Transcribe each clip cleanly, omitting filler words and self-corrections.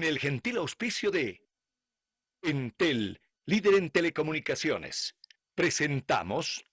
En el gentil auspicio de Entel, líder en telecomunicaciones, presentamos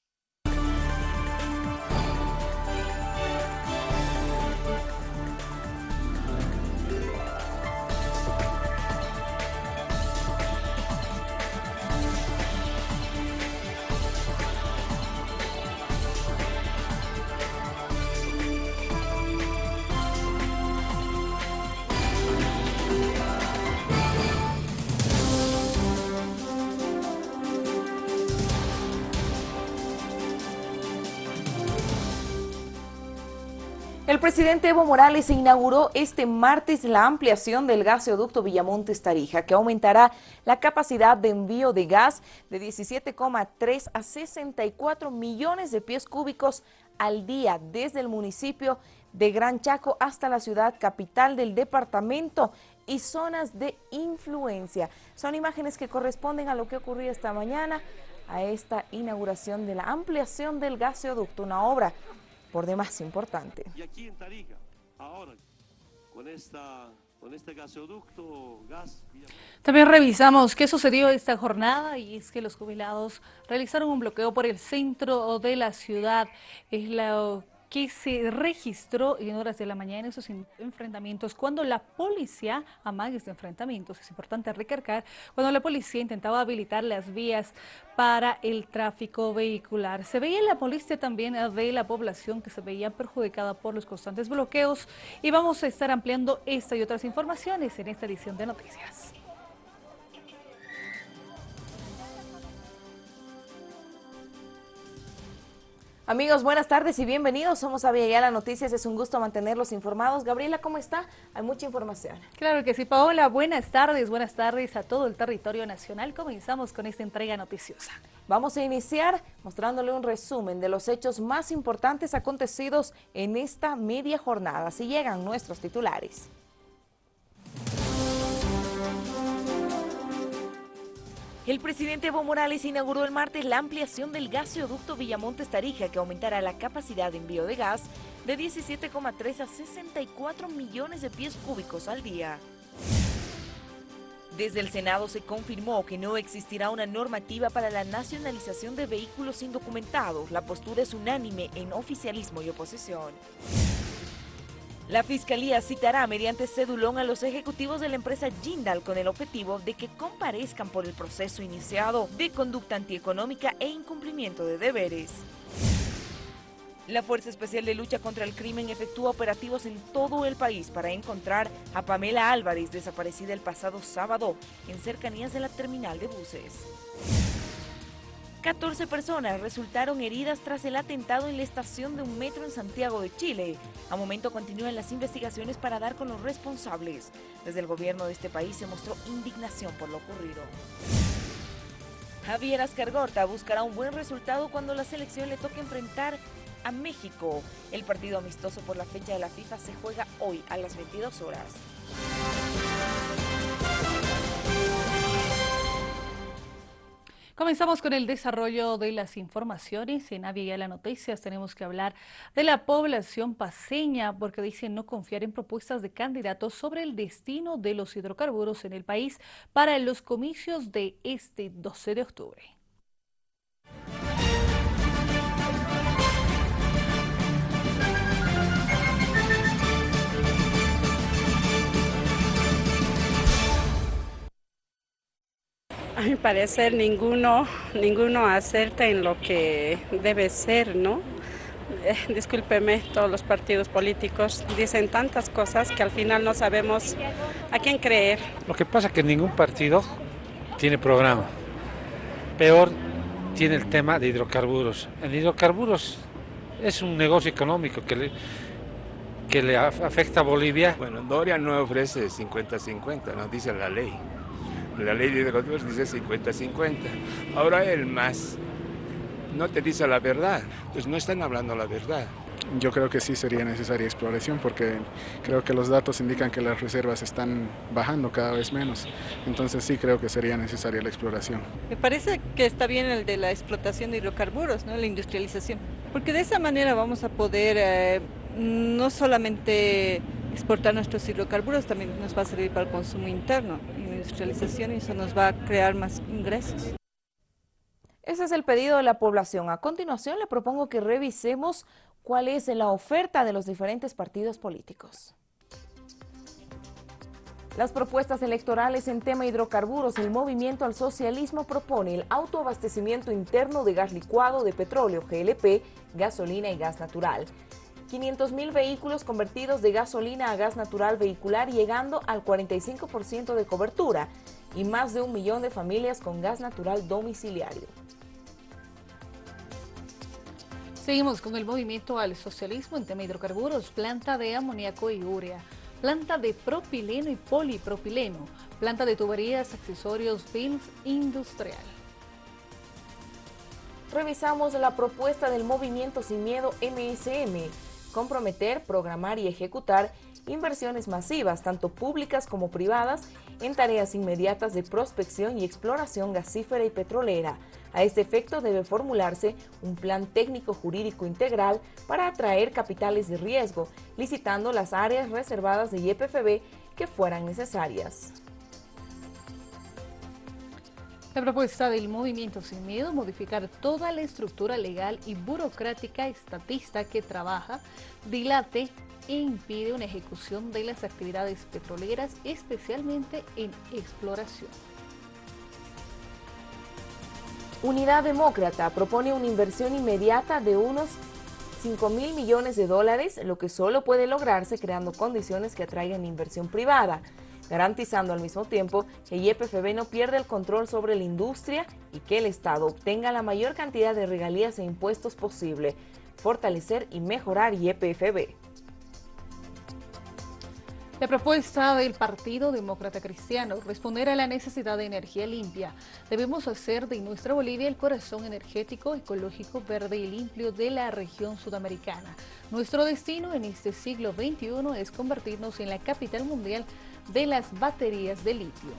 El presidente Evo Morales inauguró este martes la ampliación del gasoducto Villamontes-Tarija, que aumentará la capacidad de envío de gas de 17,3 a 64 millones de pies cúbicos al día desde el municipio de Gran Chaco hasta la ciudad capital del departamento y zonas de influencia. Son imágenes que corresponden a lo que ocurrió esta mañana a esta inauguración de la ampliación del gasoducto, una obra por demás importante. Y aquí en Tarija, ahora, con este gasoducto, También revisamos qué sucedió esta jornada y es que los jubilados realizaron un bloqueo por el centro de la ciudad. Es lo que se registró en horas de la mañana en esos enfrentamientos cuando la policía, amaga este enfrentamientos, es importante recargar, cuando la policía intentaba habilitar las vías para el tráfico vehicular. Se veía la molestia también de la población que se veía perjudicada por los constantes bloqueos y vamos a estar ampliando esta y otras informaciones en esta edición de Noticias. Amigos, buenas tardes y bienvenidos. Somos Aviala Noticias. Es un gusto mantenerlos informados. Gabriela, ¿cómo está? Hay mucha información. Claro que sí, Paola. Buenas tardes a todo el territorio nacional. Comenzamos con esta entrega noticiosa. Vamos a iniciar mostrándole un resumen de los hechos más importantes acontecidos en esta media jornada. Así llegan nuestros titulares. El presidente Evo Morales inauguró el martes la ampliación del gasoducto Villamontes-Tarija, que aumentará la capacidad de envío de gas de 17,3 a 64 millones de pies cúbicos al día. Desde el Senado se confirmó que no existirá una normativa para la nacionalización de vehículos indocumentados. La postura es unánime en oficialismo y oposición. La Fiscalía citará mediante cedulón a los ejecutivos de la empresa Jindal con el objetivo de que comparezcan por el proceso iniciado de conducta antieconómica e incumplimiento de deberes. La Fuerza Especial de Lucha contra el Crimen efectúa operativos en todo el país para encontrar a Pamela Álvarez, desaparecida el pasado sábado en cercanías de la terminal de buses. 14 personas resultaron heridas tras el atentado en la estación de un metro en Santiago de Chile. A momento continúan las investigaciones para dar con los responsables. Desde el gobierno de este país se mostró indignación por lo ocurrido. Javier Ascargorta buscará un buen resultado cuando la selección le toque enfrentar a México. El partido amistoso por la fecha de la FIFA se juega hoy a las 22 horas. Comenzamos con el desarrollo de las informaciones. En Aviala Noticias tenemos que hablar de la población paceña porque dicen no confiar en propuestas de candidatos sobre el destino de los hidrocarburos en el país para los comicios de este 12 de octubre. A mi parecer ninguno acerta en lo que debe ser, ¿no? Discúlpeme, todos los partidos políticos dicen tantas cosas que al final no sabemos a quién creer. Lo que pasa es que ningún partido tiene programa. Peor tiene el tema de hidrocarburos. El hidrocarburos es un negocio económico que le afecta a Bolivia. Bueno, Doria no ofrece 50-50, nos dice la ley. La ley de hidrocarburos dice 50-50. Ahora el MAS no te dice la verdad, entonces no están hablando la verdad. Yo creo que sí sería necesaria exploración porque creo que los datos indican que las reservas están bajando cada vez menos. Entonces sí creo que sería necesaria la exploración. Me parece que está bien el de la explotación de hidrocarburos, ¿no? La industrialización, porque de esa manera vamos a poder no solamente exportar nuestros hidrocarburos también nos va a servir para el consumo interno y la industrialización, y eso nos va a crear más ingresos. Ese es el pedido de la población. A continuación le propongo que revisemos cuál es la oferta de los diferentes partidos políticos. Las propuestas electorales en tema hidrocarburos. El Movimiento al Socialismo propone el autoabastecimiento interno de gas licuado, de petróleo, GLP, gasolina y gas natural. 500.000 vehículos convertidos de gasolina a gas natural vehicular, llegando al 45% de cobertura, y más de 1 millón de familias con gas natural domiciliario. Seguimos con el Movimiento al Socialismo en tema hidrocarburos, planta de amoníaco y urea, planta de propileno y polipropileno, planta de tuberías, accesorios, films industrial. Revisamos la propuesta del Movimiento Sin Miedo MSM, comprometer, programar y ejecutar inversiones masivas, tanto públicas como privadas, en tareas inmediatas de prospección y exploración gasífera y petrolera. A este efecto debe formularse un plan técnico jurídico integral para atraer capitales de riesgo, licitando las áreas reservadas de YPFB que fueran necesarias. La propuesta del Movimiento Sin Miedo: modificar toda la estructura legal y burocrática estatista que trabaja, dilate e impide una ejecución de las actividades petroleras, especialmente en exploración. Unidad Demócrata propone una inversión inmediata de unos 5.000 millones de dólares, lo que solo puede lograrse creando condiciones que atraigan inversión privada, garantizando al mismo tiempo que YPFB no pierda el control sobre la industria y que el Estado obtenga la mayor cantidad de regalías e impuestos posible. Fortalecer y mejorar YPFB. La propuesta del Partido Demócrata Cristiano: responder a la necesidad de energía limpia. Debemos hacer de nuestra Bolivia el corazón energético, ecológico, verde y limpio de la región sudamericana. Nuestro destino en este siglo XXI es convertirnos en la capital mundial de las baterías de litio.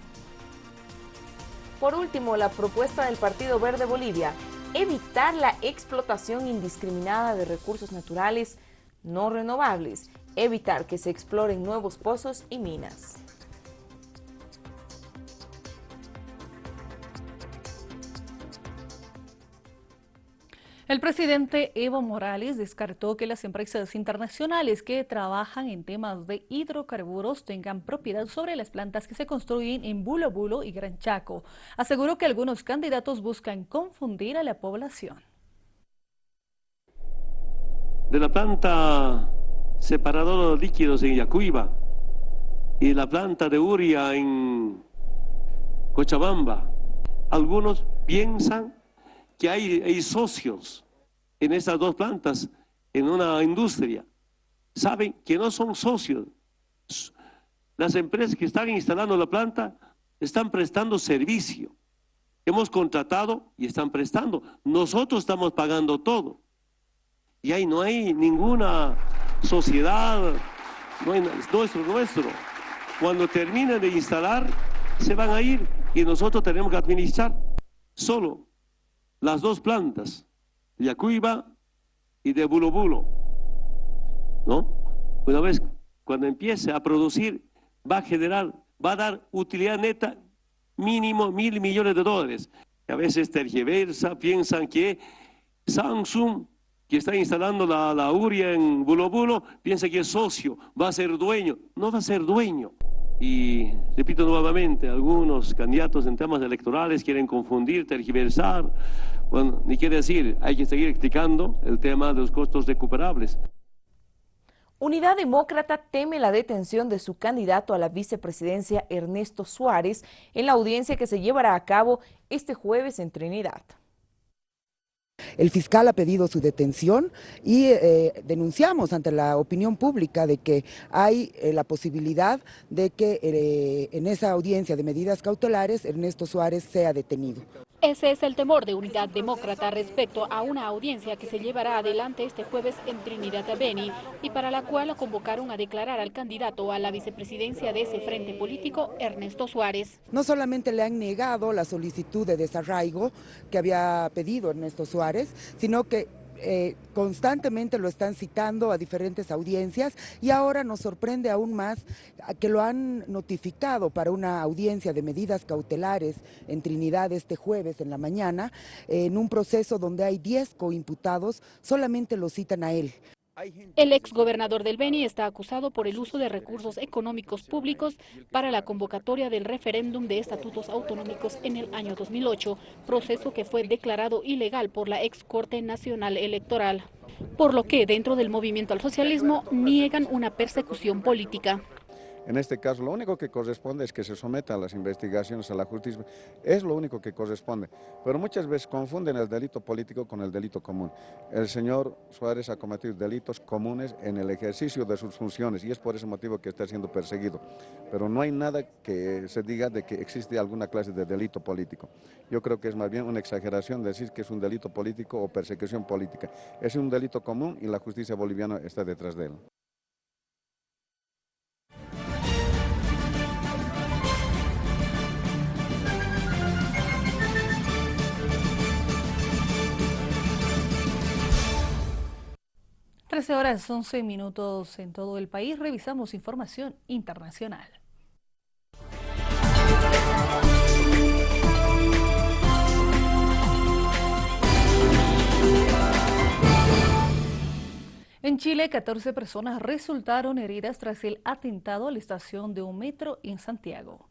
Por último, la propuesta del Partido Verde Bolivia: evitar la explotación indiscriminada de recursos naturales no renovables, evitar que se exploren nuevos pozos y minas. El presidente Evo Morales descartó que las empresas internacionales que trabajan en temas de hidrocarburos tengan propiedad sobre las plantas que se construyen en Bulo Bulo y Gran Chaco. Aseguró que algunos candidatos buscan confundir a la población. De la planta separadora de líquidos en Yacuiba y la planta de urea en Cochabamba, algunos piensan que hay socios en estas dos plantas, en una industria. Saben que no son socios. Las empresas que están instalando la planta están prestando servicio. Hemos contratado y están prestando. Nosotros estamos pagando todo. Y ahí no hay ninguna sociedad, no es nuestro. Cuando terminen de instalar, se van a ir y nosotros tenemos que administrar solo las dos plantas, de Yacuiba y de Bulo Bulo, ¿no? Una vez cuando empiece a producir, va a dar utilidad neta mínimo $1.000 millones. A veces tergiversa, piensan que Samsung, que está instalando la urea en Bulo Bulo, piensa que es socio, va a ser dueño. No va a ser dueño. Y repito nuevamente, algunos candidatos en temas electorales quieren confundir, tergiversar. Bueno, ni quiere decir, hay que seguir explicando el tema de los costos recuperables. Unidad Demócrata teme la detención de su candidato a la vicepresidencia, Ernesto Suárez, en la audiencia que se llevará a cabo este jueves en Trinidad. El fiscal ha pedido su detención y denunciamos ante la opinión pública de que hay la posibilidad de que en esa audiencia de medidas cautelares Ernesto Suárez sea detenido. Ese es el temor de Unidad Demócrata respecto a una audiencia que se llevará adelante este jueves en Trinidad Beni y para la cual convocaron a declarar al candidato a la vicepresidencia de ese frente político, Ernesto Suárez. No solamente le han negado la solicitud de desarraigo que había pedido Ernesto Suárez, sino que constantemente lo están citando a diferentes audiencias y ahora nos sorprende aún más que lo han notificado para una audiencia de medidas cautelares en Trinidad este jueves en la mañana, en un proceso donde hay 10 coimputados, solamente lo citan a él. El exgobernador del Beni está acusado por el uso de recursos económicos públicos para la convocatoria del referéndum de estatutos autonómicos en el año 2008, proceso que fue declarado ilegal por la ex Corte Nacional Electoral, por lo que dentro del movimiento al socialismo niegan una persecución política. En este caso, lo único que corresponde es que se someta a las investigaciones, a la justicia, es lo único que corresponde. Pero muchas veces confunden el delito político con el delito común. El señor Suárez ha cometido delitos comunes en el ejercicio de sus funciones y es por ese motivo que está siendo perseguido. Pero no hay nada que se diga de que existe alguna clase de delito político. Yo creo que es más bien una exageración decir que es un delito político o persecución política. Es un delito común y la justicia boliviana está detrás de él. Horas 11 minutos en todo el país. Revisamos información internacional. En Chile, 14 personas resultaron heridas tras el atentado a la estación de un metro en Santiago.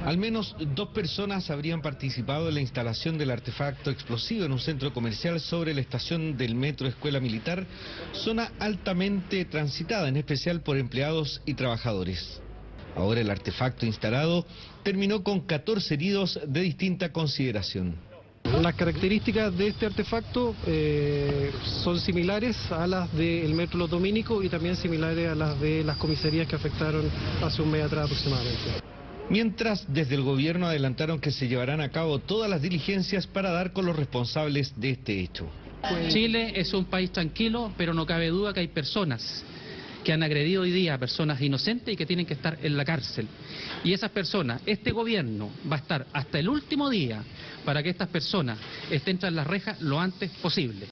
Al menos 2 personas habrían participado en la instalación del artefacto explosivo en un centro comercial sobre la estación del metro Escuela Militar, zona altamente transitada, en especial por empleados y trabajadores. Ahora el artefacto instalado terminó con 14 heridos de distinta consideración. Las características de este artefacto son similares a las del metro Los Dominicos y también similares a las de las comisarías que afectaron hace un mes atrás aproximadamente. Mientras, desde el gobierno adelantaron que se llevarán a cabo todas las diligencias para dar con los responsables de este hecho. Chile es un país tranquilo, pero no cabe duda que hay personas que han agredido hoy día a personas inocentes y que tienen que estar en la cárcel. Y esas personas, este gobierno va a estar hasta el último día para que estas personas estén tras las rejas lo antes posible.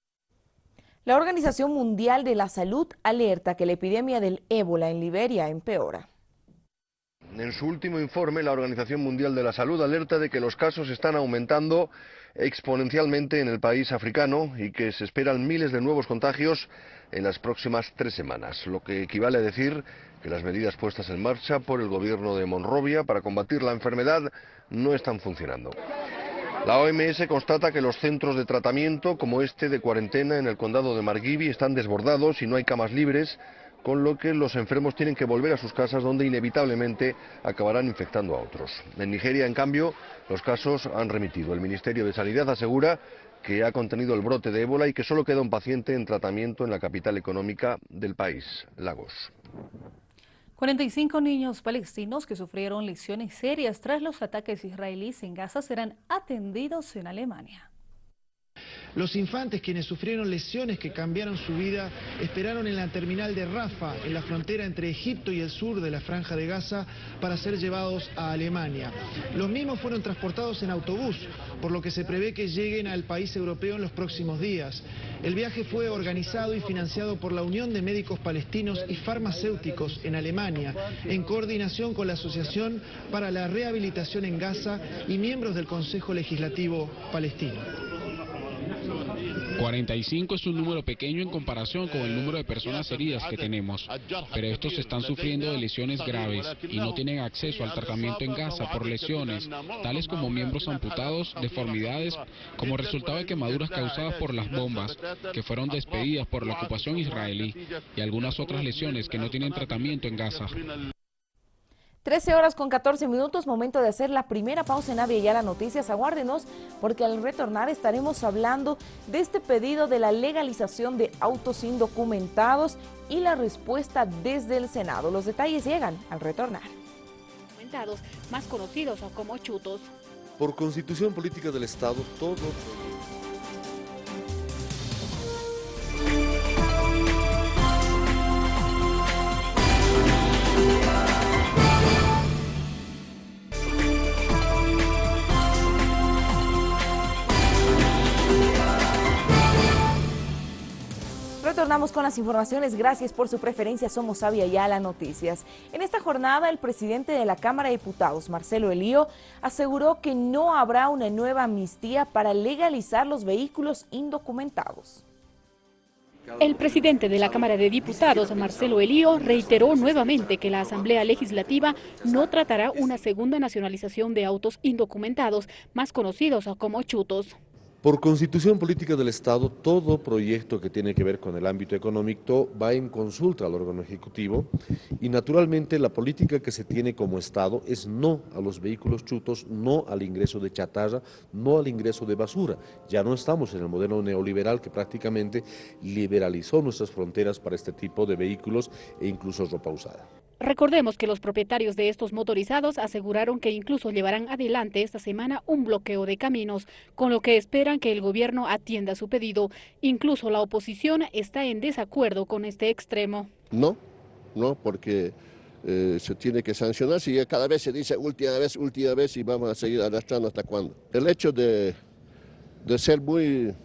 La Organización Mundial de la Salud alerta que la epidemia del ébola en Liberia empeora. En su último informe, la Organización Mundial de la Salud alerta de que los casos están aumentando exponencialmente en el país africano y que se esperan miles de nuevos contagios en las próximas 3 semanas, lo que equivale a decir que las medidas puestas en marcha por el gobierno de Monrovia para combatir la enfermedad no están funcionando. La OMS constata que los centros de tratamiento, como este de cuarentena en el condado de Margibi, están desbordados y no hay camas libres, con lo que los enfermos tienen que volver a sus casas donde inevitablemente acabarán infectando a otros. En Nigeria, en cambio, los casos han remitido. El Ministerio de Sanidad asegura que ha contenido el brote de ébola y que solo queda un paciente en tratamiento en la capital económica del país, Lagos. 45 niños palestinos que sufrieron lesiones serias tras los ataques israelíes en Gaza serán atendidos en Alemania. Los infantes, quienes sufrieron lesiones que cambiaron su vida, esperaron en la terminal de Rafah, en la frontera entre Egipto y el sur de la Franja de Gaza, para ser llevados a Alemania. Los mismos fueron transportados en autobús, por lo que se prevé que lleguen al país europeo en los próximos días. El viaje fue organizado y financiado por la Unión de Médicos Palestinos y Farmacéuticos en Alemania, en coordinación con la Asociación para la Rehabilitación en Gaza y miembros del Consejo Legislativo Palestino. 45 es un número pequeño en comparación con el número de personas heridas que tenemos, pero estos están sufriendo de lesiones graves y no tienen acceso al tratamiento en Gaza por lesiones, tales como miembros amputados, deformidades, como resultado de quemaduras causadas por las bombas, que fueron despedidas por la ocupación israelí, y algunas otras lesiones que no tienen tratamiento en Gaza. 13 horas con 14 minutos, momento de hacer la primera pausa en Avia Yala Noticias. Aguárdenos, porque al retornar estaremos hablando de este pedido de la legalización de autos indocumentados y la respuesta desde el Senado. Los detalles llegan al retornar. Más conocidos como chutos. Por Constitución Política del Estado, todo... Retornamos con las informaciones. Gracias por su preferencia. Somos Avia Yala Noticias. En esta jornada, el presidente de la Cámara de Diputados, Marcelo Elío, aseguró que no habrá una nueva amnistía para legalizar los vehículos indocumentados. El presidente de la Cámara de Diputados, Marcelo Elío, reiteró nuevamente que la Asamblea Legislativa no tratará una segunda nacionalización de autos indocumentados, más conocidos como chutos. Por constitución política del Estado, todo proyecto que tiene que ver con el ámbito económico va en consulta al órgano ejecutivo y naturalmente la política que se tiene como Estado es no a los vehículos chutos, no al ingreso de chatarra, no al ingreso de basura. Ya no estamos en el modelo neoliberal que prácticamente liberalizó nuestras fronteras para este tipo de vehículos e incluso ropa usada. Recordemos que los propietarios de estos motorizados aseguraron que incluso llevarán adelante esta semana un bloqueo de caminos, con lo que esperan que el gobierno atienda su pedido. Incluso la oposición está en desacuerdo con este extremo. No, porque se tiene que sancionar. Si cada vez se dice última vez y vamos a seguir arrastrando hasta cuándo. El hecho de ser muy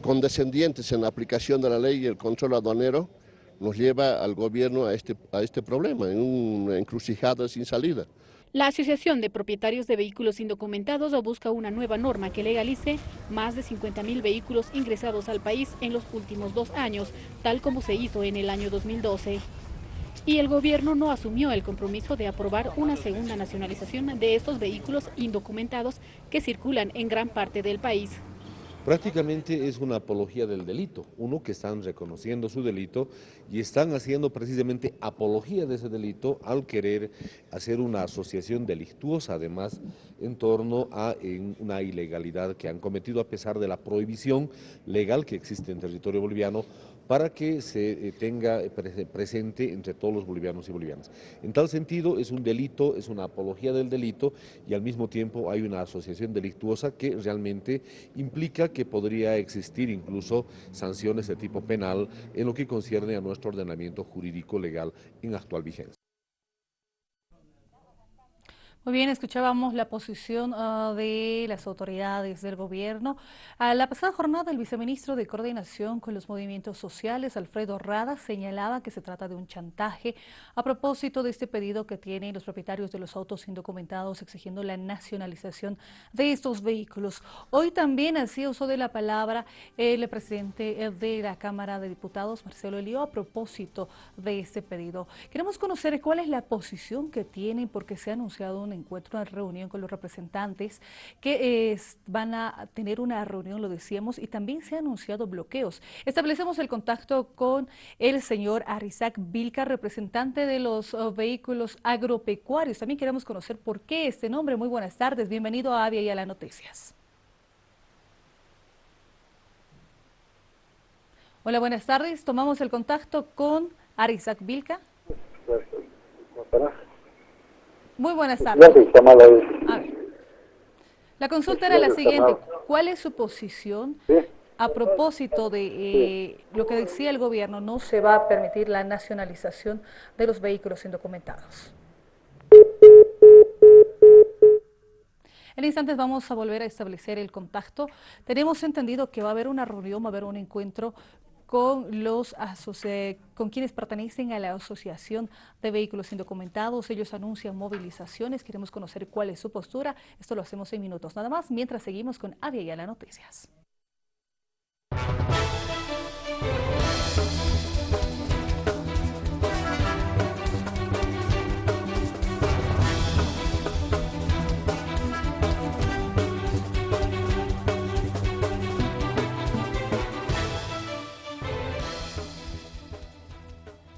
condescendientes en la aplicación de la ley y el control aduanero nos lleva al gobierno a este problema, en una encrucijada sin salida. La Asociación de Propietarios de Vehículos Indocumentados busca una nueva norma que legalice más de 50.000 vehículos ingresados al país en los últimos 2 años, tal como se hizo en el año 2012. Y el gobierno no asumió el compromiso de aprobar una segunda nacionalización de estos vehículos indocumentados que circulan en gran parte del país. Prácticamente es una apología del delito, uno que están reconociendo su delito y están haciendo precisamente apología de ese delito al querer hacer una asociación delictuosa además en torno a una ilegalidad que han cometido a pesar de la prohibición legal que existe en territorio boliviano para que se tenga presente entre todos los bolivianos y bolivianas. En tal sentido es un delito, es una apología del delito y al mismo tiempo hay una asociación delictuosa que realmente implica que podría existir incluso sanciones de tipo penal en lo que concierne a nuestro ordenamiento jurídico legal en actual vigencia. Muy bien, escuchábamos la posición de las autoridades del gobierno. A la pasada jornada, el viceministro de Coordinación con los Movimientos Sociales, Alfredo Rada, señalaba que se trata de un chantaje a propósito de este pedido que tienen los propietarios de los autos indocumentados exigiendo la nacionalización de estos vehículos. Hoy también hacía uso de la palabra el presidente de la Cámara de Diputados, Marcelo Elío, a propósito de este pedido. Queremos conocer cuál es la posición que tienen porque se ha anunciado un encuentro, una reunión con los representantes que van a tener una reunión, lo decíamos, y también se han anunciado bloqueos. Establecemos el contacto con el señor Arizac Vilca, representante de los vehículos agropecuarios. También queremos conocer por qué este nombre. Muy buenas tardes, bienvenido a Avia Yala Noticias. Hola, buenas tardes. Tomamos el contacto con Arizac Vilca. Muy buenas tardes. A ver. La consulta era la siguiente. ¿Cuál es su posición a propósito de lo que decía el gobierno? No se va a permitir la nacionalización de los vehículos indocumentados. En instantes vamos a volver a establecer el contacto. Tenemos entendido que va a haber una reunión, va a haber un encuentro con quienes pertenecen a la Asociación de Vehículos Indocumentados. Ellos anuncian movilizaciones, queremos conocer cuál es su postura. Esto lo hacemos en minutos nada más, mientras seguimos con Avia Yala Noticias.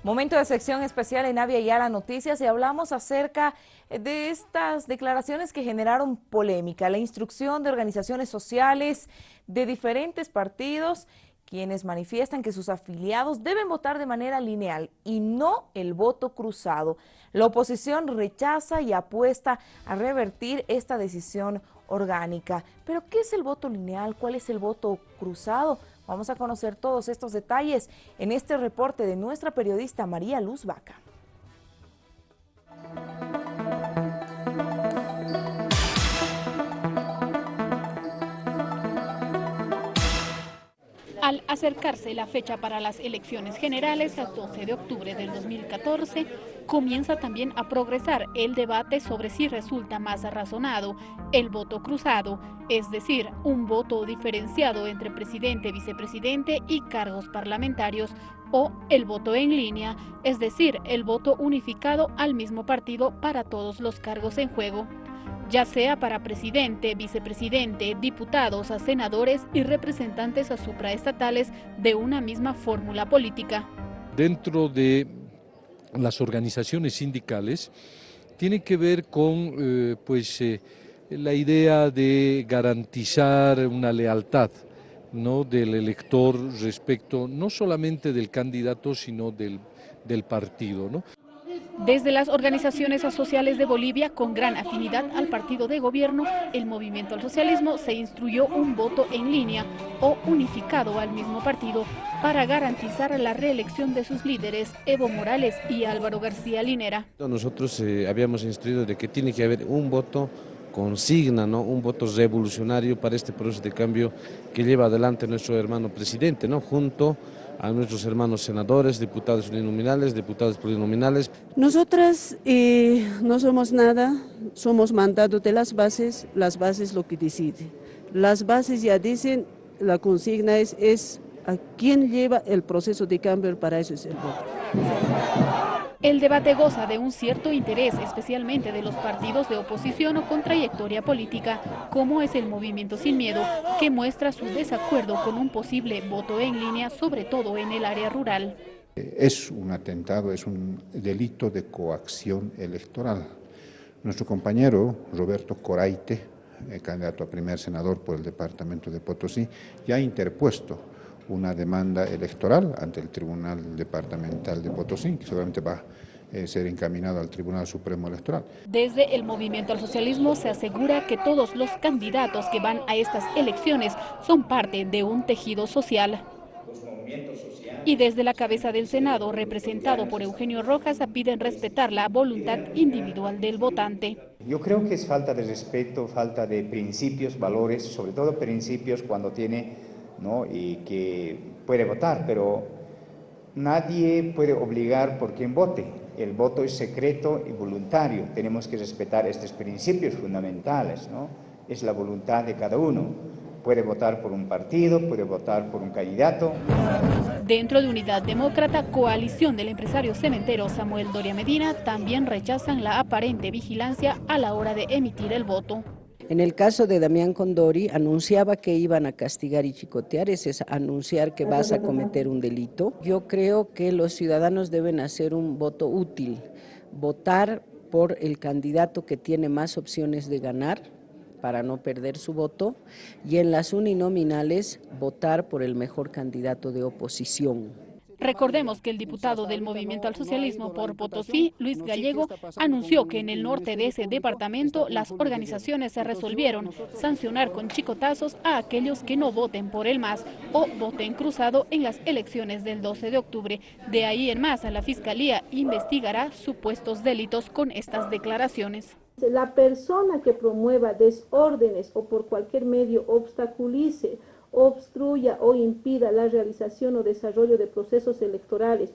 Momento de sección especial en Avia Yala Noticias y hablamos acerca de estas declaraciones que generaron polémica, la instrucción de organizaciones sociales de diferentes partidos, quienes manifiestan que sus afiliados deben votar de manera lineal y no el voto cruzado. La oposición rechaza y apuesta a revertir esta decisión orgánica. ¿Pero qué es el voto lineal? ¿Cuál es el voto cruzado? Vamos a conocer todos estos detalles en este reporte de nuestra periodista María Luz Vaca. Al acercarse la fecha para las elecciones generales, el 12 de octubre del 2014, comienza también a progresar el debate sobre si resulta más razonado el voto cruzado, es decir, un voto diferenciado entre presidente, vicepresidente y cargos parlamentarios, o el voto en línea, es decir, el voto unificado al mismo partido para todos los cargos en juego, ya sea para presidente, vicepresidente, diputados, senadores y representantes supraestatales de una misma fórmula política. Dentro de las organizaciones sindicales tiene que ver con la idea de garantizar una lealtad, ¿no?, del elector respecto no solamente del candidato sino del partido, ¿no? Desde las organizaciones sociales de Bolivia, con gran afinidad al partido de gobierno, el Movimiento al Socialismo se instruyó un voto en línea o unificado al mismo partido para garantizar la reelección de sus líderes, Evo Morales y Álvaro García Linera. Nosotros habíamos instruido de que tiene que haber un voto consigna, ¿no?, un voto revolucionario para este proceso de cambio que lleva adelante nuestro hermano presidente, ¿no?, junto a nuestros hermanos senadores, diputados uninominales, diputados plurinominales. Nosotras no somos nada, somos mandados de las bases lo que deciden. Las bases ya dicen, la consigna es a quién lleva el proceso de cambio, para eso es el voto. El debate goza de un cierto interés, especialmente de los partidos de oposición o con trayectoria política, como es el Movimiento Sin Miedo, que muestra su desacuerdo con un posible voto en línea, sobre todo en el área rural. Es un atentado, es un delito de coacción electoral. Nuestro compañero Roberto Coraite, candidato a primer senador por el departamento de Potosí, ya ha interpuesto una demanda electoral ante el Tribunal Departamental de Potosí, que seguramente va a ser encaminado al Tribunal Supremo Electoral. Desde el Movimiento al Socialismo se asegura que todos los candidatos que van a estas elecciones son parte de un tejido social. Y desde la cabeza del Senado, representado por Eugenio Rojas, piden respetar la voluntad individual del votante. Yo creo que es falta de respeto, falta de principios, valores, sobre todo principios cuando tiene, ¿no?, y que puede votar, pero nadie puede obligar por quien vote. El voto es secreto y voluntario. Tenemos que respetar estos principios fundamentales, ¿no? Es la voluntad de cada uno. Puede votar por un partido, puede votar por un candidato. Dentro de Unidad Demócrata, coalición del empresario cementero Samuel Doria Medina, también rechazan la aparente vigilancia a la hora de emitir el voto. En el caso de Damián Condori, anunciaba que iban a castigar y chicotear, es anunciar que vas a cometer un delito. Yo creo que los ciudadanos deben hacer un voto útil, votar por el candidato que tiene más opciones de ganar, para no perder su voto, y en las uninominales votar por el mejor candidato de oposición. Recordemos que el diputado del Movimiento al Socialismo por Potosí, Luis Gallego, anunció que en el norte de ese departamento las organizaciones se resolvieron sancionar con chicotazos a aquellos que no voten por el MAS o voten cruzado en las elecciones del 12 de octubre. De ahí en más, la Fiscalía investigará supuestos delitos con estas declaraciones. La persona que promueva desórdenes o por cualquier medio obstaculice, obstruya o impida la realización o desarrollo de procesos electorales,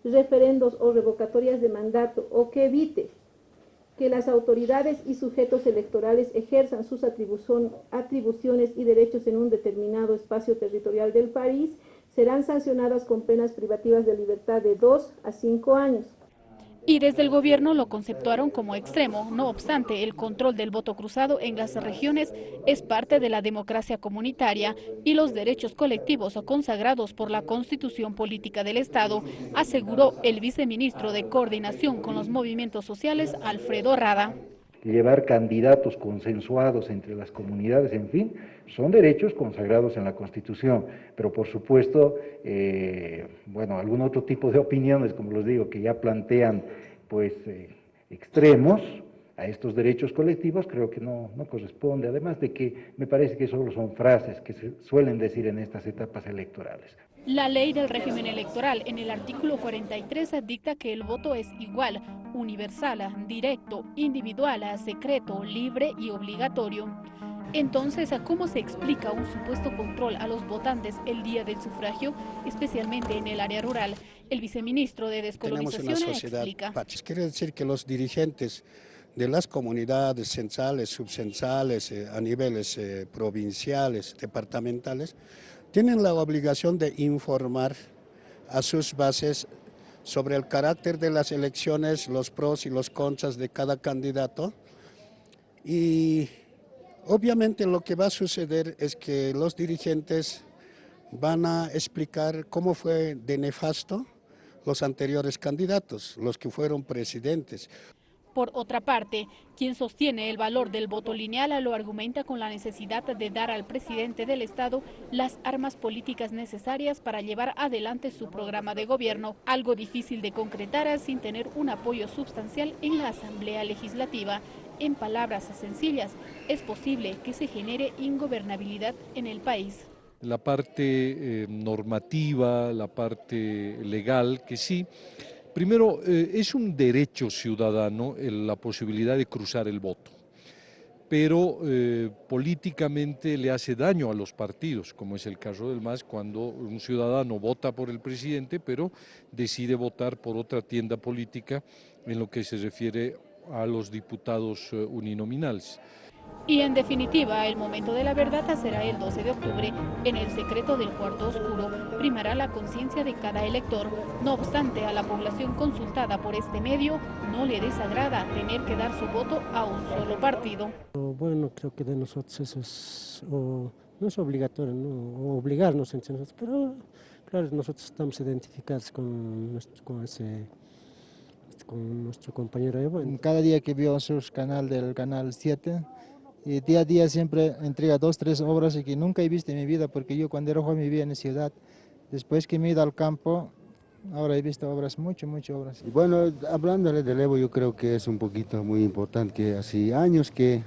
referendos o revocatorias de mandato, o que evite que las autoridades y sujetos electorales ejerzan sus atribuciones y derechos en un determinado espacio territorial del país, serán sancionadas con penas privativas de libertad de 2 a 5 años. Y desde el gobierno lo conceptuaron como extremo. No obstante, el control del voto cruzado en las regiones es parte de la democracia comunitaria y los derechos colectivos consagrados por la Constitución Política del Estado, aseguró el viceministro de Coordinación con los Movimientos Sociales, Alfredo Rada. Llevar candidatos consensuados entre las comunidades, en fin, son derechos consagrados en la Constitución, pero por supuesto, algún otro tipo de opiniones, como les digo, que ya plantean extremos a estos derechos colectivos, creo que no corresponde, además de que me parece que solo son frases que se suelen decir en estas etapas electorales. La ley del régimen electoral en el artículo 43 dicta que el voto es igual, universal, directo, individual, secreto, libre y obligatorio. Entonces, ¿cómo se explica un supuesto control a los votantes el día del sufragio, especialmente en el área rural? El viceministro de Descolonización explica. Quiere decir que los dirigentes de las comunidades centrales, subcentrales, a niveles provinciales, departamentales, tienen la obligación de informar a sus bases sobre el carácter de las elecciones, los pros y los contras de cada candidato. Y obviamente lo que va a suceder es que los dirigentes van a explicar cómo fue de nefasto los anteriores candidatos, los que fueron presidentes. Por otra parte, quien sostiene el valor del voto lineal lo argumenta con la necesidad de dar al presidente del Estado las armas políticas necesarias para llevar adelante su programa de gobierno, algo difícil de concretar sin tener un apoyo sustancial en la Asamblea Legislativa. En palabras sencillas, es posible que se genere ingobernabilidad en el país. La parte normativa, la parte legal, que sí. Primero, es un derecho ciudadano la posibilidad de cruzar el voto, pero políticamente le hace daño a los partidos, como es el caso del MAS, cuando un ciudadano vota por el presidente, pero decide votar por otra tienda política en lo que se refiere a los diputados uninominales. Y en definitiva, el momento de la verdad será el 12 de octubre. En el secreto del cuarto oscuro primará la conciencia de cada elector. No obstante, a la población consultada por este medio no le desagrada tener que dar su voto a un solo partido. Bueno, creo que de nosotros eso es, no es obligatorio, ¿no? Obligarnos entre nosotros, pero claro, nosotros estamos identificados con nuestro compañero Evo. Cada día que veo su canal del Canal 7, y día a día siempre entrega 2 o 3 obras que nunca he visto en mi vida, porque yo cuando era joven vivía en la ciudad. Después que me he ido al campo, ahora he visto obras, muchas obras. Y bueno, hablándole del Evo, yo creo que es un poquito muy importante, que hace años que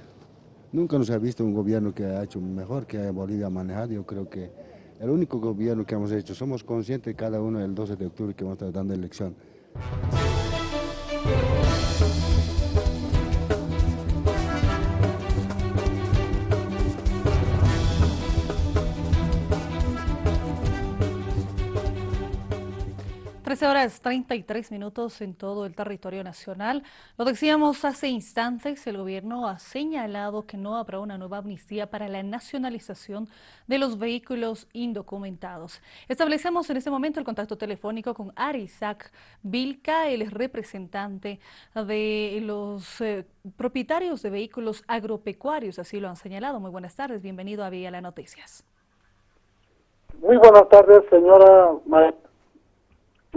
nunca nos ha visto un gobierno que ha hecho mejor que Bolivia ha manejado. Yo creo que el único gobierno que hemos hecho, somos conscientes de cada uno del 12 de octubre que vamos a estar dando elección. 13:33 en todo el territorio nacional. Lo decíamos hace instantes, el gobierno ha señalado que no habrá una nueva amnistía para la nacionalización de los vehículos indocumentados. Establecemos en este momento el contacto telefónico con Arizac Vilca, el representante de los propietarios de vehículos agropecuarios, así lo han señalado. Muy buenas tardes, bienvenido a Vía las Noticias. Muy buenas tardes, señora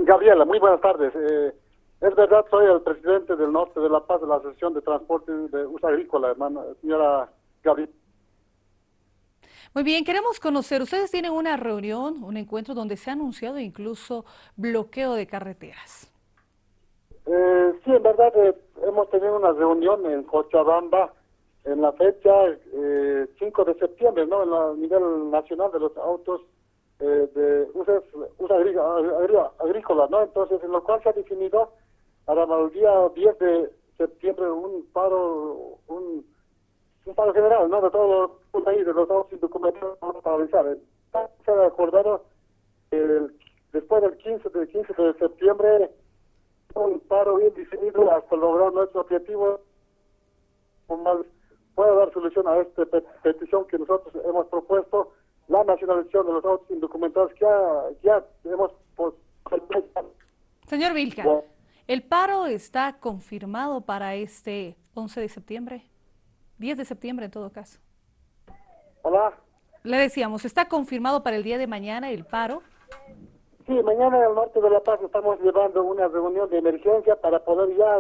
Gabriela, muy buenas tardes. Es verdad, soy el presidente del Norte de La Paz de la Asociación de Transporte de Uso Agrícola, hermana, señora Gabriela. Muy bien, queremos conocer, ustedes tienen una reunión, un encuentro donde se ha anunciado incluso bloqueo de carreteras. Sí, en verdad hemos tenido una reunión en Cochabamba en la fecha 5 de septiembre, ¿no? A nivel nacional de los autos de uso agrícola, ¿no? Entonces, en lo cual se ha definido para el día 10 de septiembre un paro general, ¿no? De todos los países, de los autos indocumentados para realizar. Se ha acordado después del 15 de septiembre un paro bien definido hasta lograr nuestro objetivo. Puede dar solución a esta petición que nosotros hemos propuesto, la nacionalización de los autos indocumentados que ya hemos... Señor Vilca, ¿el paro está confirmado para este 11 de septiembre? 10 de septiembre en todo caso. Hola. Le decíamos, ¿está confirmado para el día de mañana el paro? Sí, mañana en el Norte de La Paz estamos llevando una reunión de emergencia para poder ya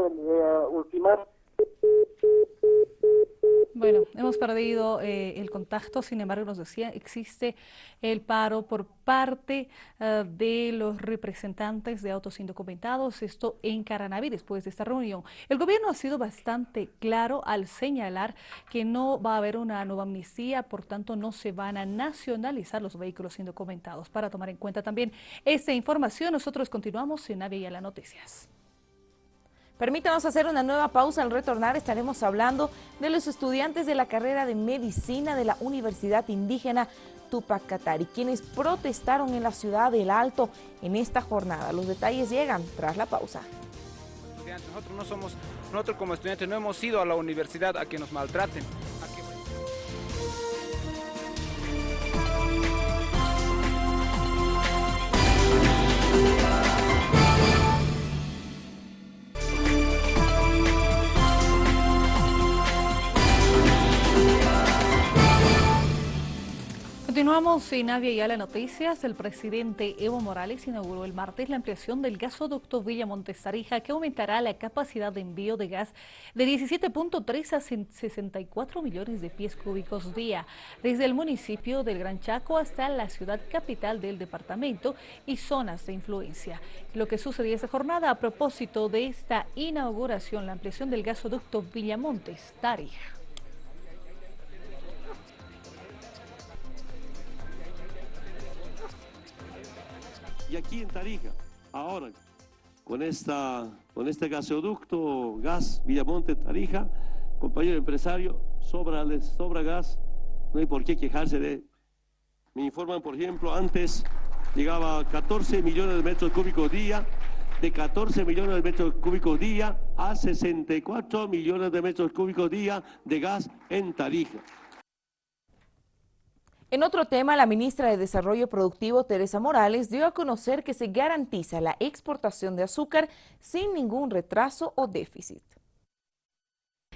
ultimar. Bueno, hemos perdido el contacto, sin embargo nos decía, existe el paro por parte de los representantes de autos indocumentados, esto en Caranaví después de esta reunión. El gobierno ha sido bastante claro al señalar que no va a haber una nueva amnistía, por tanto no se van a nacionalizar los vehículos indocumentados. Para tomar en cuenta también esta información, nosotros continuamos en Vía las Noticias. Permítanos hacer una nueva pausa. Al retornar estaremos hablando de los estudiantes de la carrera de medicina de la Universidad Indígena Tupac Katari, quienes protestaron en la ciudad del Alto en esta jornada. Los detalles llegan tras la pausa. Nosotros como estudiantes no hemos ido a la universidad a que nos maltraten. Continuamos en Avia Yala Noticias. El presidente Evo Morales inauguró el martes la ampliación del gasoducto Villa Montes Tarija, que aumentará la capacidad de envío de gas de 17.3 a 64 millones de pies cúbicos día, desde el municipio del Gran Chaco hasta la ciudad capital del departamento y zonas de influencia. Lo que sucedió esta jornada a propósito de esta inauguración, la ampliación del gasoducto Villa Montes Tarija. Y aquí en Tarija, ahora, con este gasoducto, gas Villamonte Tarija, compañero empresario, sobra gas, no hay por qué quejarse de. Me informan, por ejemplo, antes llegaba a 14 millones de metros cúbicos día, de 14 millones de metros cúbicos día a 64 millones de metros cúbicos día de gas en Tarija. En otro tema, la ministra de Desarrollo Productivo, Teresa Morales, dio a conocer que se garantiza la exportación de azúcar sin ningún retraso o déficit.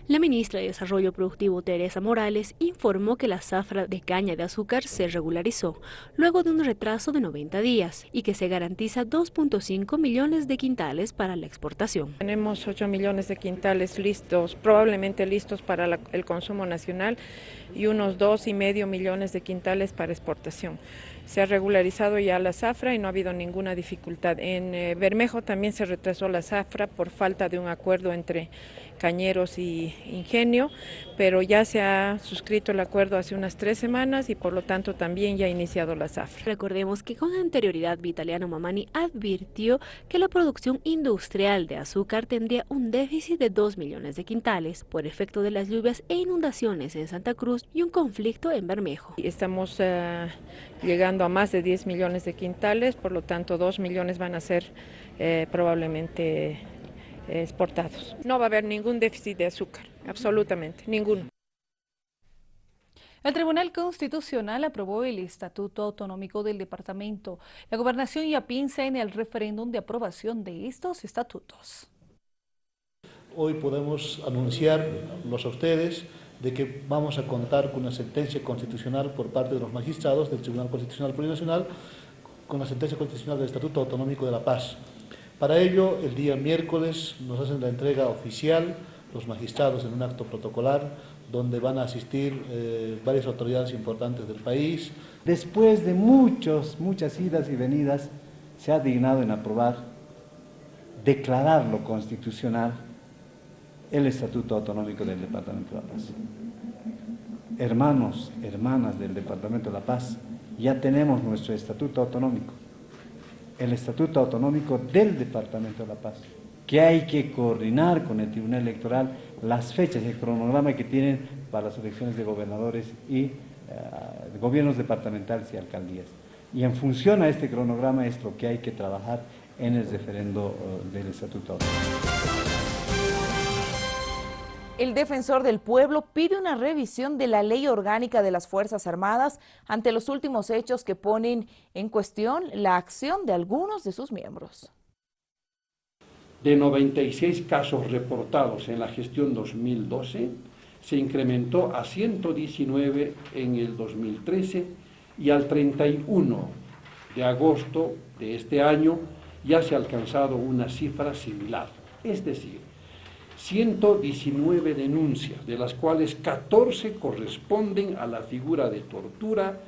La ministra de Desarrollo Productivo, Teresa Morales, informó que la zafra de caña de azúcar se regularizó luego de un retraso de 90 días y que se garantiza 2.5 millones de quintales para la exportación. Tenemos 8 millones de quintales listos, probablemente listos para el consumo nacional y unos 2,5 millones de quintales para exportación. Se ha regularizado ya la zafra y no ha habido ninguna dificultad. En Bermejo también se retrasó la zafra por falta de un acuerdo entre cañeros y Ingenio, pero ya se ha suscrito el acuerdo hace unas 3 semanas y por lo tanto también ya ha iniciado la zafra. Recordemos que con anterioridad Vitaliano Mamani advirtió que la producción industrial de azúcar tendría un déficit de 2 millones de quintales por efecto de las lluvias e inundaciones en Santa Cruz y un conflicto en Bermejo. Estamos llegando a más de 10 millones de quintales, por lo tanto 2 millones van a ser probablemente exportados. No va a haber ningún déficit de azúcar, absolutamente, ninguno. El Tribunal Constitucional aprobó el Estatuto Autonómico del Departamento. La Gobernación ya piensa en el referéndum de aprobación de estos estatutos. Hoy podemos anunciarlos a ustedes de que vamos a contar con una sentencia constitucional por parte de los magistrados del Tribunal Constitucional Plurinacional, con la sentencia constitucional del Estatuto Autonómico de La Paz. Para ello, el día miércoles nos hacen la entrega oficial los magistrados en un acto protocolar donde van a asistir varias autoridades importantes del país. Después de muchas idas y venidas, se ha dignado en aprobar, declararlo constitucional, el Estatuto Autonómico del Departamento de La Paz. Hermanos, hermanas del Departamento de La Paz, ya tenemos nuestro Estatuto Autonómico, el Estatuto Autonómico del Departamento de La Paz, que hay que coordinar con el Tribunal Electoral las fechas y el cronograma que tienen para las elecciones de gobernadores y gobiernos departamentales y alcaldías. Y en función a este cronograma es lo que hay que trabajar en el referendo del Estatuto Autonómico. El defensor del pueblo pide una revisión de la ley orgánica de las Fuerzas Armadas ante los últimos hechos que ponen en cuestión la acción de algunos de sus miembros. De 96 casos reportados en la gestión 2012, se incrementó a 119 en el 2013 y al 31 de agosto de este año ya se ha alcanzado una cifra similar. Es decir, 119 denuncias, de las cuales 14 corresponden a la figura de tortura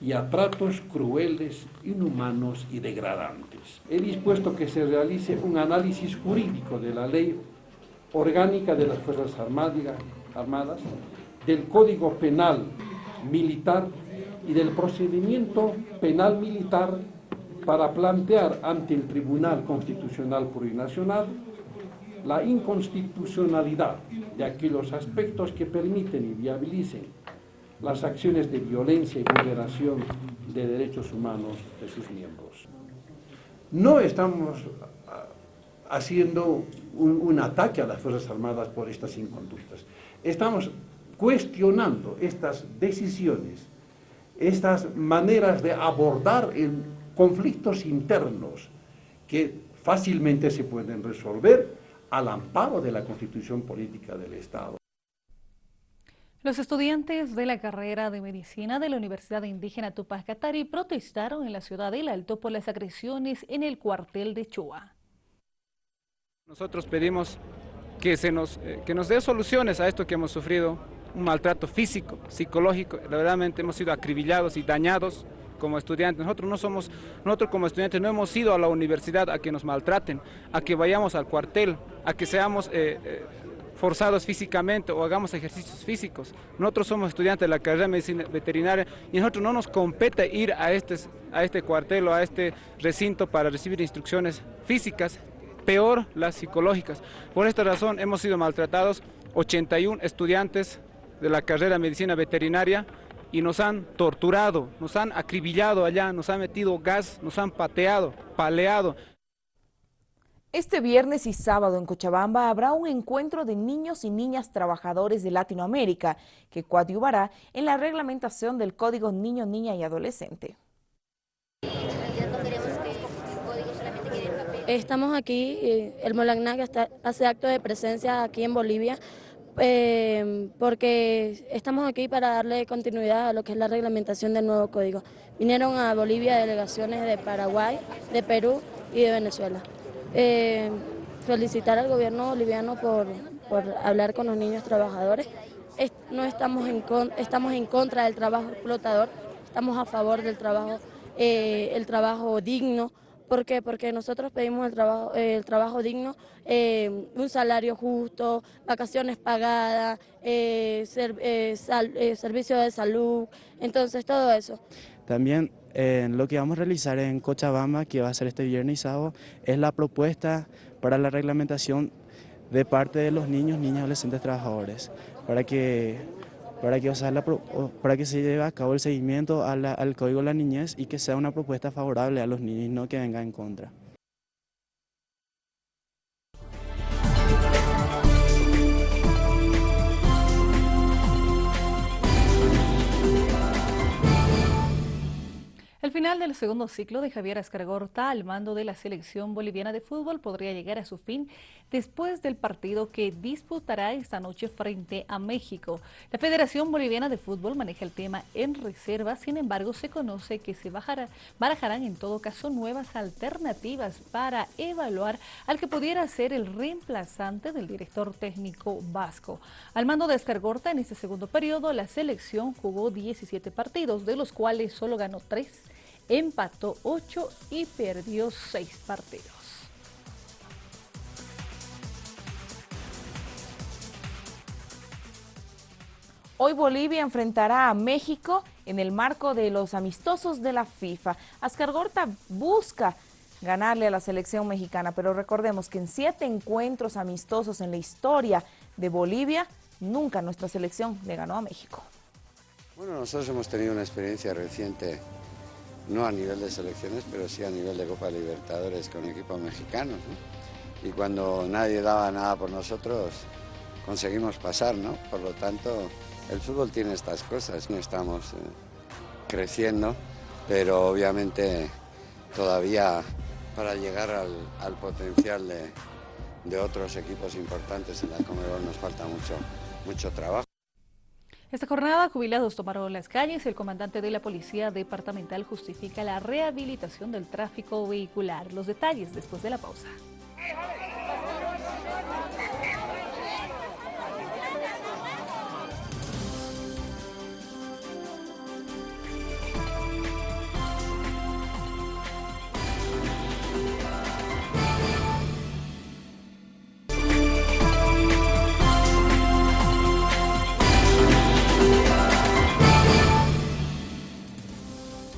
y a tratos crueles, inhumanos y degradantes. He dispuesto que se realice un análisis jurídico de la ley orgánica de las Fuerzas Armadas, del Código Penal Militar y del procedimiento penal militar para plantear ante el Tribunal Constitucional Plurinacional la inconstitucionalidad de aquellos aspectos que permiten y viabilicen las acciones de violencia y vulneración de derechos humanos de sus miembros. No estamos haciendo un ataque a las Fuerzas Armadas por estas inconductas. Estamos cuestionando estas decisiones, estas maneras de abordar conflictos internos que fácilmente se pueden resolver al amparo de la Constitución Política del Estado. Los estudiantes de la carrera de Medicina de la Universidad Indígena Tupac Katari protestaron en la ciudad del Alto por las agresiones en el cuartel de Chua. Nosotros pedimos que nos dé soluciones a esto que hemos sufrido, un maltrato físico, psicológico. Verdaderamente hemos sido acribillados y dañados como estudiantes. Nosotros como estudiantes no hemos ido a la universidad a que nos maltraten, a que vayamos al cuartel, a que seamos forzados físicamente o hagamos ejercicios físicos. Nosotros somos estudiantes de la carrera de Medicina Veterinaria y a nosotros no nos compete ir a este cuartel o a este recinto para recibir instrucciones físicas, peor las psicológicas. Por esta razón hemos sido maltratados 81 estudiantes de la carrera de Medicina Veterinaria y nos han torturado, nos han acribillado allá, nos han metido gas, nos han pateado, paleado. Este viernes y sábado en Cochabamba habrá un encuentro de niños y niñas trabajadores de Latinoamérica que coadyuvará en la reglamentación del Código Niño, Niña y Adolescente. Estamos aquí, el Molagnac hace acto de presencia aquí en Bolivia porque estamos aquí para darle continuidad a lo que es la reglamentación del nuevo código. Vinieron a Bolivia delegaciones de Paraguay, de Perú y de Venezuela. Felicitar al gobierno boliviano por hablar con los niños trabajadores. No estamos en contra del trabajo explotador, estamos a favor del trabajo, el trabajo digno. ¿Por qué? Porque nosotros pedimos el trabajo digno, un salario justo, vacaciones pagadas, servicio de salud, entonces todo eso. También lo que vamos a realizar en Cochabamba, que va a ser este viernes y sábado, es la propuesta para la reglamentación de parte de los niños, niñas y adolescentes trabajadores, para que se lleve a cabo el seguimiento al Código de la Niñez y que sea una propuesta favorable a los niños y no que venga en contra. El final del segundo ciclo de Javier Escargorta al mando de la selección boliviana de fútbol podría llegar a su fin después del partido que disputará esta noche frente a México. La Federación Boliviana de Fútbol maneja el tema en reserva, sin embargo se conoce que se barajarán en todo caso nuevas alternativas para evaluar al que pudiera ser el reemplazante del director técnico vasco. Al mando de Escargorta en este segundo periodo, la selección jugó 17 partidos, de los cuales solo ganó 3. Empató 8 y perdió 6 partidos. Hoy Bolivia enfrentará a México en el marco de los amistosos de la FIFA. Escargorta busca ganarle a la selección mexicana, pero recordemos que en 7 encuentros amistosos en la historia de Bolivia, nunca nuestra selección le ganó a México. Bueno, nosotros hemos tenido una experiencia reciente, no a nivel de selecciones, pero sí a nivel de Copa Libertadores con equipos mexicanos, ¿no? Y cuando nadie daba nada por nosotros, conseguimos pasar, ¿no? Por lo tanto, el fútbol tiene estas cosas, no estamos creciendo, pero obviamente todavía para llegar al potencial de otros equipos importantes en la Conmebol nos falta mucho trabajo. Esta jornada, jubilados tomaron las calles. El comandante de la Policía Departamental justifica la rehabilitación del tráfico vehicular. Los detalles después de la pausa.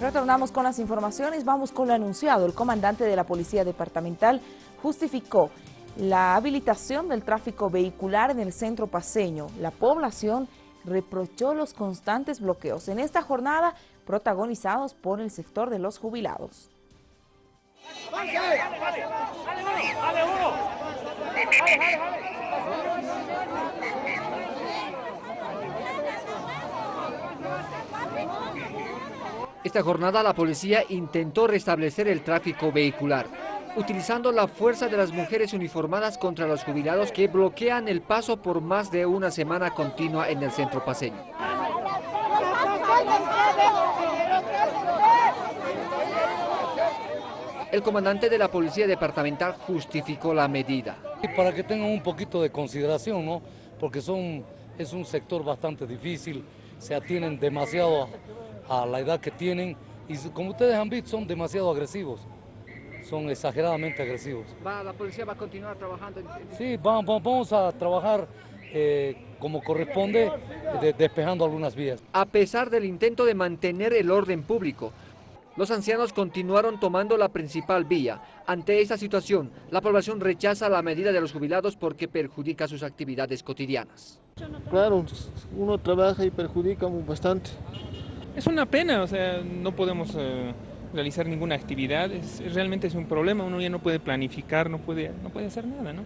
Retornamos con las informaciones, vamos con lo anunciado. El comandante de la Policía Departamental justificó la habilitación del tráfico vehicular en el centro paceño. La población reprochó los constantes bloqueos en esta jornada protagonizados por el sector de los jubilados. Esta jornada la policía intentó restablecer el tráfico vehicular, utilizando la fuerza de las mujeres uniformadas contra los jubilados que bloquean el paso por más de una semana continua en el centro paceño. El comandante de la Policía Departamental justificó la medida. Para que tengan un poquito de consideración, ¿no? Porque es un sector bastante difícil, se atienen demasiado a la edad que tienen y como ustedes han visto son demasiado agresivos, son exageradamente agresivos. ¿La policía va a continuar trabajando? Sí, vamos a trabajar como corresponde, despejando algunas vías. A pesar del intento de mantener el orden público, los ancianos continuaron tomando la principal vía. Ante esta situación, la población rechaza la medida de los jubilados porque perjudica sus actividades cotidianas. Claro, uno trabaja y perjudica bastante. Es una pena, o sea, no podemos realizar ninguna actividad, realmente es un problema, uno ya no puede planificar, no puede hacer nada, ¿no?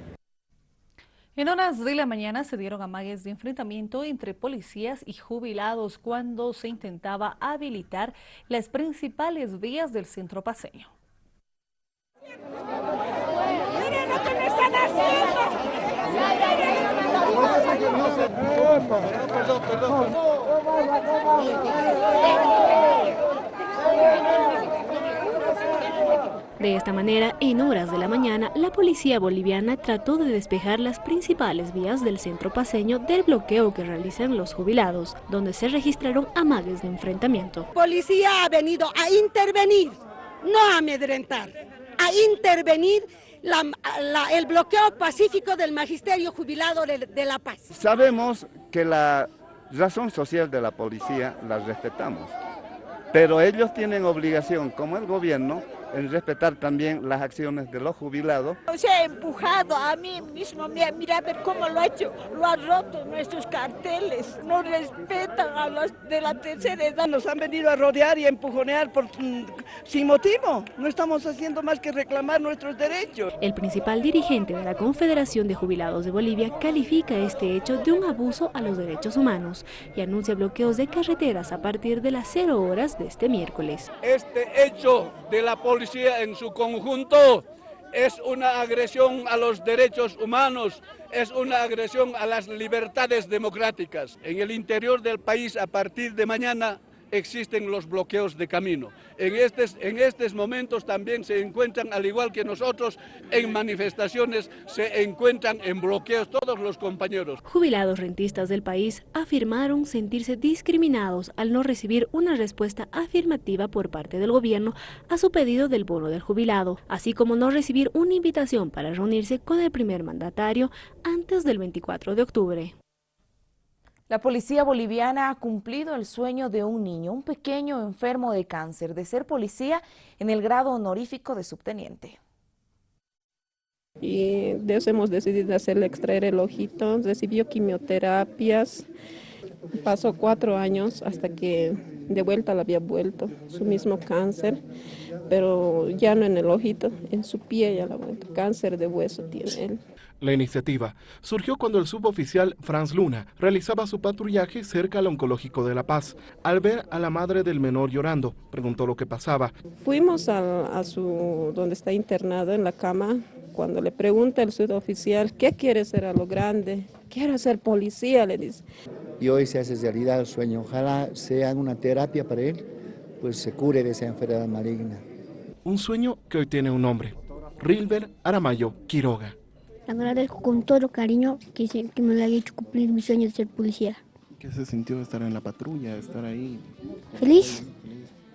En horas de la mañana se dieron amagues de enfrentamiento entre policías y jubilados cuando se intentaba habilitar las principales vías del centro paceño. ¡Miren lo que me están haciendo! De esta manera, en horas de la mañana, la policía boliviana trató de despejar las principales vías del centro paceño del bloqueo que realizan los jubilados, donde se registraron amagues de enfrentamiento. Policía ha venido a intervenir, no a amedrentar, a intervenir el bloqueo pacífico del magisterio jubilado de La Paz. Sabemos que la razón social de la policía la respetamos, pero ellos tienen obligación, como el gobierno, en respetar también las acciones de los jubilados. Se ha empujado a mí mismo, mira a ver cómo lo ha hecho, lo ha roto nuestros carteles, no respetan a los de la tercera edad. Nos han venido a rodear y a empujonear sin motivo, no estamos haciendo más que reclamar nuestros derechos. El principal dirigente de la Confederación de Jubilados de Bolivia califica este hecho de un abuso a los derechos humanos y anuncia bloqueos de carreteras a partir de las 0 horas de este miércoles. Este hecho de la policía en su conjunto es una agresión a los derechos humanos, es una agresión a las libertades democráticas. En el interior del país, a partir de mañana, existen los bloqueos de camino. En estos momentos también se encuentran, al igual que nosotros, en manifestaciones, se encuentran en bloqueos todos los compañeros. Jubilados rentistas del país afirmaron sentirse discriminados al no recibir una respuesta afirmativa por parte del gobierno a su pedido del bono del jubilado, así como no recibir una invitación para reunirse con el primer mandatario antes del 24 de octubre. La policía boliviana ha cumplido el sueño de un niño, un pequeño enfermo de cáncer, de ser policía en el grado honorífico de subteniente. Y de eso hemos decidido hacerle extraer el ojito, recibió quimioterapias, pasó 4 años hasta que de vuelta le había vuelto su mismo cáncer, pero ya no en el ojito, en su pie ya la ha vuelto, cáncer de hueso tiene él. La iniciativa surgió cuando el suboficial Franz Luna realizaba su patrullaje cerca al oncológico de La Paz. Al ver a la madre del menor llorando, preguntó lo que pasaba. Fuimos a donde está internado en la cama. Cuando le pregunta el suboficial, ¿qué quiere ser a lo grande? Quiero ser policía, le dice. Y hoy se hace realidad el sueño. Ojalá sea una terapia para él, pues se cure de esa enfermedad maligna. Un sueño que hoy tiene un nombre, Rilber Aramayo Quiroga. Agradezco con todo cariño que me lo haya hecho cumplir mi sueño de ser policía. ¿Qué se sintió estar en la patrulla, estar ahí? ¿Feliz?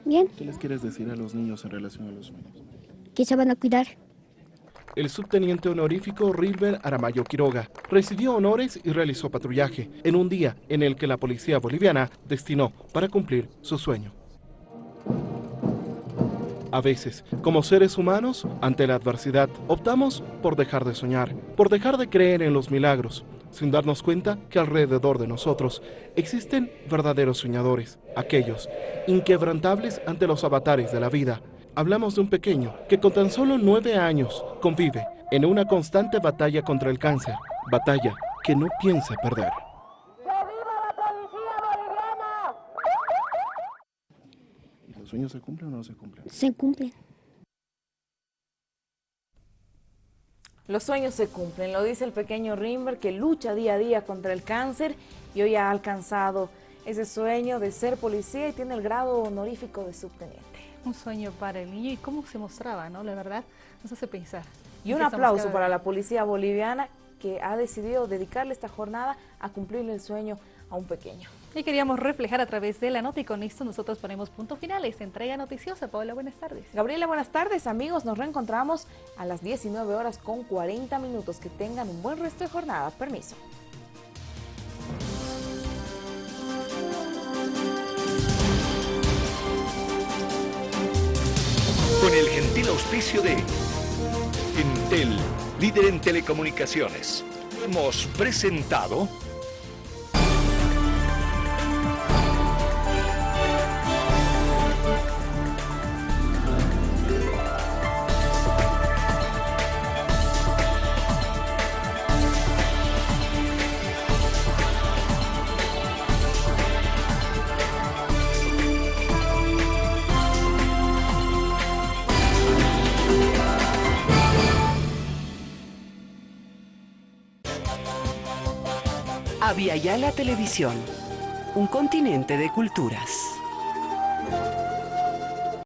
Bien. ¿Qué les quieres decir a los niños en relación a los sueños? Que se van a cuidar. El subteniente honorífico Rilber Aramayo Quiroga recibió honores y realizó patrullaje en un día en el que la policía boliviana destinó para cumplir su sueño. A veces, como seres humanos, ante la adversidad, optamos por dejar de soñar, por dejar de creer en los milagros, sin darnos cuenta que alrededor de nosotros existen verdaderos soñadores, aquellos inquebrantables ante los avatares de la vida. Hablamos de un pequeño que con tan solo 9 años convive en una constante batalla contra el cáncer, batalla que no piensa perder. ¿Y los sueños se cumplen o no se cumplen? Se cumplen. Los sueños se cumplen, lo dice el pequeño Rimber, que lucha día a día contra el cáncer y hoy ha alcanzado ese sueño de ser policía y tiene el grado honorífico de subteniente. Un sueño para el niño y cómo se mostraba, ¿no? La verdad, nos hace pensar. Y un aplauso para la policía boliviana que ha decidido dedicarle esta jornada a cumplirle el sueño a un pequeño. Y queríamos reflejar a través de la nota y con esto nosotros ponemos punto final a esta entrega noticiosa. Paola, buenas tardes. Gabriela, buenas tardes, amigos. Nos reencontramos a las 19 horas con 40 minutos. Que tengan un buen resto de jornada. Permiso. Con el gentil auspicio de Entel, líder en telecomunicaciones, hemos presentado Aviala Televisión, un continente de culturas.